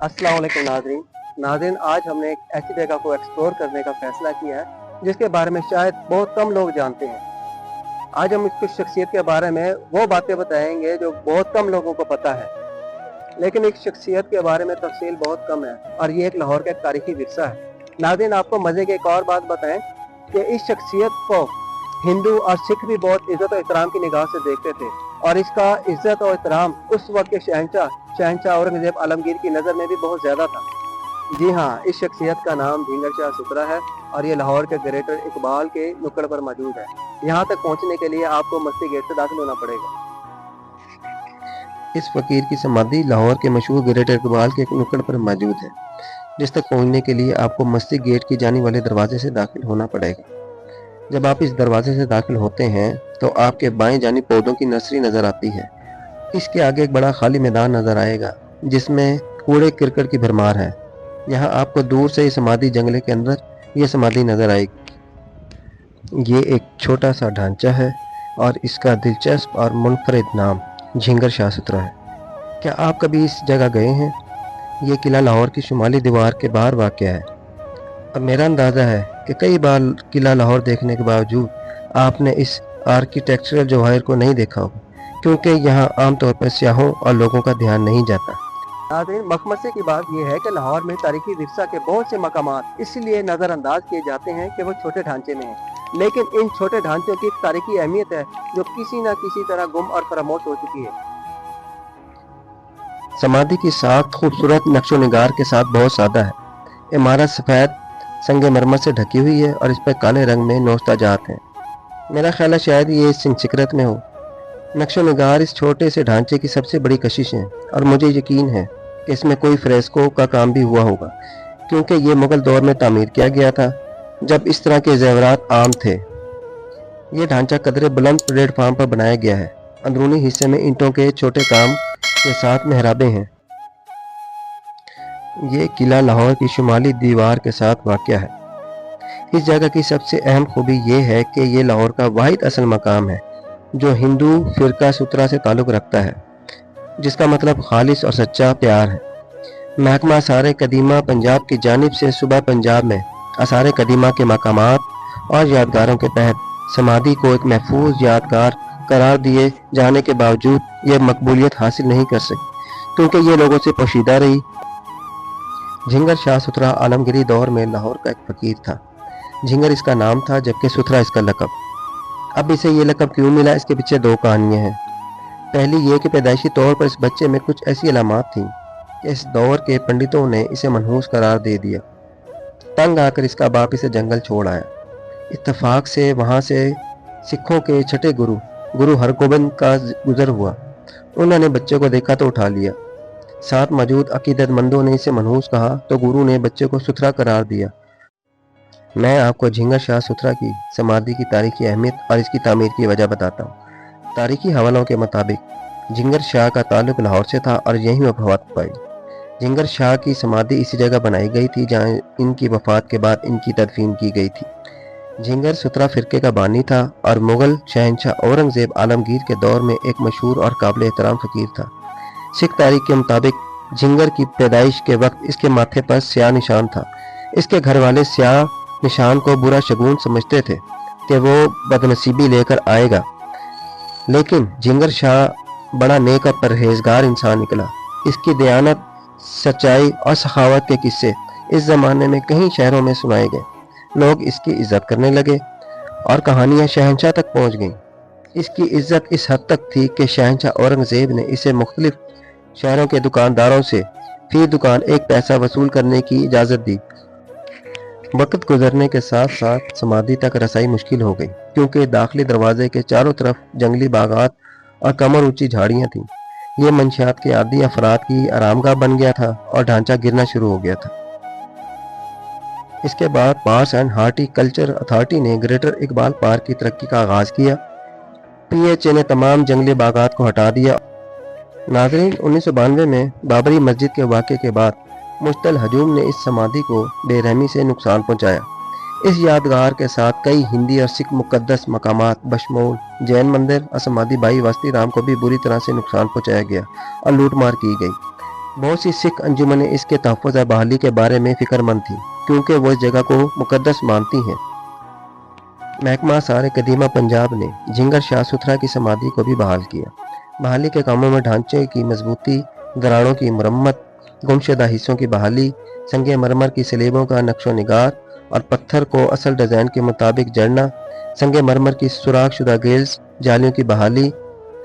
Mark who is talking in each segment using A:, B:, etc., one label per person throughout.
A: अस्सलाम वालेकुम नाज़रीन। नाज़रीन, आज हमने एक ऐसी जगह को एक्सप्लोर करने का फैसला किया है जिसके बारे में शायद बहुत कम लोग जानते हैं। आज हम इसकी शख्सियत के बारे में वो बातें बताएंगे जो बहुत कम लोगों को पता है, लेकिन इस शख्सियत के बारे में तफसील बहुत कम है और ये एक लाहौर का तारीखी विरसा है। नाज़रीन, आपको मज़े की एक और बात बताएं कि इस शख्सियत को हिंदू और सिख भी बहुत इज्जत और एहतराम की निगाह से देखते थे और इसका इज्जत और एहतराम उस वक्त के शहंशाह औरंगजेब आलमगीर की नज़र में भी बहुत ज़्यादा था। जी हाँ, इस शख्सियत का नाम झिंगर शाह सुतरा है और ये लाहौर के ग्रेटर इकबाल के नुक्कड़ पर मौजूद है। यहाँ तक पहुँचने के लिए आपको मस्ती गेट से दाखिल होना पड़ेगा।
B: इस फकीर की समाधि लाहौर के मशहूर ग्रेटर इकबाल के नुक्कड़ पर मौजूद है, जिस तक पहुंचने के लिए आपको मस्जिद गेट की जाने वाले दरवाजे से दाखिल होना पड़ेगा। जब आप इस दरवाजे से दाखिल होते हैं तो आपके बाएं जानिब पौधों की नर्सरी नजर आती है। इसके आगे एक बड़ा खाली मैदान नजर आएगा जिसमें कूड़े करकट की भरमार है। यहाँ आपको दूर से समाधि जंगले के अंदर ये समाधि नजर आएगी। ये एक छोटा सा ढांचा है और इसका दिलचस्प और मुनफरिद नाम झिंगर शाह सुतरा है। क्या आप कभी इस जगह गए हैं? ये किला लाहौर की शुमाली दीवार के बाहर वाक़या है और मेरा अंदाज़ा है कि कई बार किला लाहौर देखने के बावजूद आपने इस आर्किटेक्चरल जवाहिर को नहीं देखा होगा, क्योंकि यहाँ आमतौर पर सियाहों और लोगों का ध्यान नहीं जाता।
A: नाज़रीन, मखमसे की बात यह है कि लाहौर में तारीखी विरसा के बहुत से मकामात इसलिए नज़रअंदाज किए जाते हैं कि वो छोटे ढांचे में हैं, लेकिन इन छोटे ढांचों की एक तारीखी अहमियत है जो किसी न किसी तरह गुम और फरामोश हो चुकी है।
B: समाधि की साख खूबसूरत नक्शो निगार के साथ बहुत सादा है। इमारत सफ़ेद संगमरमर से ढकी हुई है और इस पर काले रंग में नौस्ताजात हैं। मेरा ख्याल है शायद ये सिंचिकरत में हो। नक्शो निगार इस छोटे से ढांचे की सबसे बड़ी कशिश है और मुझे यकीन है कि इसमें कोई फ्रेस्को का काम भी हुआ होगा, क्योंकि ये मुगल दौर में तामीर किया गया था जब इस तरह के जेवरात आम थे। ये ढांचा कदरे बुलंद प्लेटफार्म पर बनाया गया है। अंदरूनी हिस्से में ईंटों के छोटे काम के साथ मेहराबें हैं। ये किला लाहौर की शुमाली दीवार के साथ वाक़या है। इस जगह की सबसे अहम खूबी ये है कि ये लाहौर का वाहिद असल मकाम है जो हिंदू फिरका सुतरा से ताल्लुक़ रखता है, जिसका मतलब खालिस और सच्चा प्यार है। महकमा आसार कदीमा पंजाब की जानिब से सूबा पंजाब में आसार कदीमा के मकामात और यादगारों के तहत समाधि को एक महफूज यादगार करार दिए जाने के बावजूद ये मकबूलियत हासिल नहीं कर सकी, क्योंकि ये लोगों से पोशीदा रही। झिंगर शाह सुतरा आलमगीरी दौर में लाहौर का एक फकीर था। झिंगर इसका नाम था जबकि सुतरा इसका लक़ब। अब इसे ये लक़ब क्यों मिला, इसके पीछे दो कहानियाँ हैं। पहली ये कि पैदाइशी तौर पर इस बच्चे में कुछ ऐसी अलामात थीं कि इस दौर के पंडितों ने इसे मनहूस करार दे दिया। तंग आकर इसका बाप इसे जंगल छोड़ आया। इत्तफाक से वहाँ से सिखों के छठे गुरु हरगोबिंद का गुजर हुआ। उन्होंने बच्चे को देखा तो उठा लिया। साथ मौजूद अकीदतमंदों ने इसे मनहूस कहा तो गुरु ने बच्चे को सुथरा करार दिया। मैं आपको झिंगर शाह सुतरा की समाधि की तारीखी अहमियत और इसकी तामीर की वजह बताता हूँ। तारीखी हवालों के मुताबिक झिंगर शाह का ताल्लुक लाहौर से था और यहीं वफात पाई। झिंगर शाह की समाधि इसी जगह बनाई गई थी जहाँ इनकी वफात के बाद इनकी तदफीन की गई थी। झिंगर सुतरा फिरके का बानी था और मुगल शहंशाह औरंगजेब आलमगीर के दौर में एक मशहूर और काबिल एहतराम फ़कीर था। सिख तारीख के मुताबिक झिंगर की पैदाइश के वक्त इसके माथे पर स्याह निशान था। इसके घर वाले स्याह निशान को बुरा शगुन समझते थे कि वो बदनसीबी लेकर आएगा, लेकिन झिंगर शाह बड़ा नेक और परहेजगार इंसान निकला। इसकी दयानत, सच्चाई और सखावत के किस्से इस ज़माने में कई शहरों में सुनाए गए। लोग इसकी इज्जत करने लगे और कहानियाँ शहंशाह तक पहुँच गईं। इसकी इज्जत इस हद तक थी कि शहंशाह औरंगजेब ने इसे मुख्तलिफ शहरों के दुकानदारों से फी दुकान एक पैसा वसूल करने की इजाज़त दी। वक्त गुजरने के साथ साथ समाधि तक रसाई मुश्किल हो गई, क्योंकि दाखिली दरवाजे के चारों तरफ जंगली बागात और कमर ऊंची झाड़ियाँ थीं। ये मंशियात के आदी अफराद की आरामगाह बन गया था और ढांचा गिरना शुरू हो गया था। इसके बाद पार्क्स एंड हॉर्टिकल्चर अथॉरिटी ने ग्रेटर इकबाल पार्क की तरक्की का आगाज़ किया। PHA ने तमाम जंगली बागात को हटा दिया। नाज़रीन, 1992 में बाबरी मस्जिद के वाक़े के बाद मुश्तल हजूम ने इस समाधि को बेरहमी से नुकसान पहुँचाया। इस यादगार के साथ कई हिंदी और सिख मुक़द्दस मकामात बशमूल जैन मंदिर और समाधि भाई वस्ती राम को भी बुरी तरह से नुकसान पहुँचाया गया और लूट मार की गई। बहुत सी सिख अंजुमनें इसके तहफ़्फ़ुज़ और बहाली के बारे में फ़िक्रमंद थीं क्योंकि वो इस जगह को मुक़द्दस मानती हैं। महकमा आसार कदीमा पंजाब ने झिंगर शाह सुथरा की समाधि को भी बहाल किया। बहाली के कामों में ढांचे की मजबूती, दरारों की मरम्मत, गुमशुदा हिस्सों की बहाली, संगे मरमर की स्लेबों का नक्शो निगार और पत्थर को असल डिज़ाइन के मुताबिक जड़ना, संगे मरमर की सुराख शुदा ग्रिल्स, जालियों की बहाली,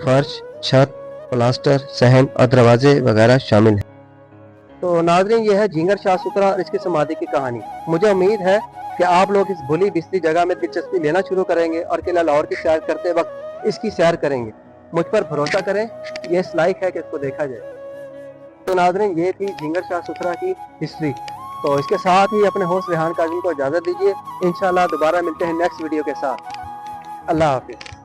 B: फर्श, छत, प्लास्टर, सहन और दरवाजे वगैरह शामिल हैं।
A: तो नाज़रीन, ये है झिंगर शाह सुथरा और इसकी समाधि की कहानी। मुझे उम्मीद है कि आप लोग इस भूली बिसरी जगह में दिलचस्पी लेना शुरू करेंगे और किला लाहौर की सैर करते वक्त इसकी सैर करेंगे। मुझ पर भरोसा करें, ये इस लायक है कि इसको देखा जाए। तो नाज़रीन, ये थी झिंगर शाह सुथरा की हिस्ट्री। तो इसके साथ ही अपने होस्ट रेहान काज़िम को इजाज़त दीजिए। इंशाल्लाह दोबारा मिलते हैं नेक्स्ट वीडियो के साथ। अल्लाह हाफिज़।